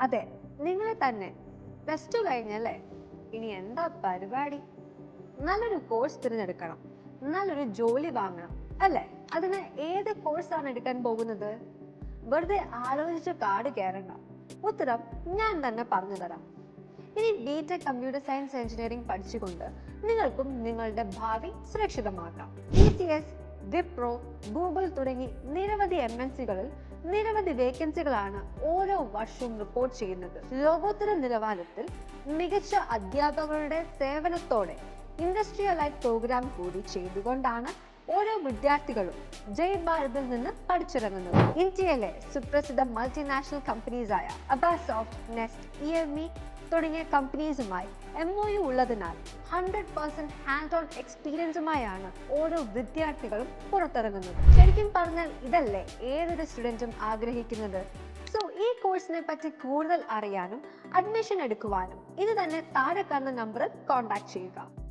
അതെ, നിങ്ങളെ തന്നെ. പ്ലസ് ടു കഴിഞ്ഞല്ലേ? ഇനി എന്താ പരിപാടി? നല്ലൊരു കോഴ്സ് തിരഞ്ഞെടുക്കണം, നല്ലൊരു ജോലി വാങ്ങണം, അല്ലേ? അതിന് ഏത് കോഴ്സാണ് എടുക്കാൻ പോകുന്നത്? വെറുതെ ആലോചിച്ച് കാട് കയറണ്ട. ഉത്തരം ഞാൻ തന്നെ പറഞ്ഞു തരാം. ഇനി ബിടെക് കമ്പ്യൂട്ടർ സയൻസ് എഞ്ചിനീയറിംഗ് പഠിച്ചുകൊണ്ട് നിങ്ങൾക്കും നിങ്ങളുടെ ഭാവി സുരക്ഷിതമാക്കാം. TCS, വിപ്രോ, ഗൂഗിൾ തുടങ്ങി നിരവധി MNCകളിൽ നിരവധി വേക്കൻസികളാണ് ഓരോ വർഷവും റിപ്പോർട്ട് ചെയ്യുന്നത്. ലോകോത്തര നിലവാരത്തിൽ മികച്ച അധ്യാപകരുടെ സേവനത്തോടെ ഇൻഡസ്ട്രിയലൈസ് പ്രോഗ്രാം കൂടി ചെയ്തുകൊണ്ടാണ് ഓരോ വിദ്യാർത്ഥികളും ജയ് ഭാരതിൽ നിന്ന് പഠിച്ചിറങ്ങുന്നത്. ഇന്ത്യയിലെ സുപ്രസിദ്ധ മൾട്ടിനാഷണൽ കമ്പനീസായ അബാസോഫ്റ്റ്, നെസ്റ്റ്, EME തുടങ്ങിയ കമ്പനീസുമായി MOU ഉള്ളതിനാൽ 100% ഹാൻഡ് ഓൺ എക്സ്പീരിയൻസുമായാണ് ഓരോ വിദ്യാർത്ഥികളും പുറത്തിറങ്ങുന്നത്. ശരിക്കും പറഞ്ഞാൽ ഇതല്ലേ ഏതൊരു സ്റ്റുഡൻറ്റും ആഗ്രഹിക്കുന്നത്. സോ ഈ കോഴ്സിനെ പറ്റി കൂടുതൽ അറിയാനും അഡ്മിഷൻ എടുക്കുവാനും ഇത് തന്നെ താഴെ കാണുന്ന നമ്പറിൽ കോൺടാക്ട് ചെയ്യുക.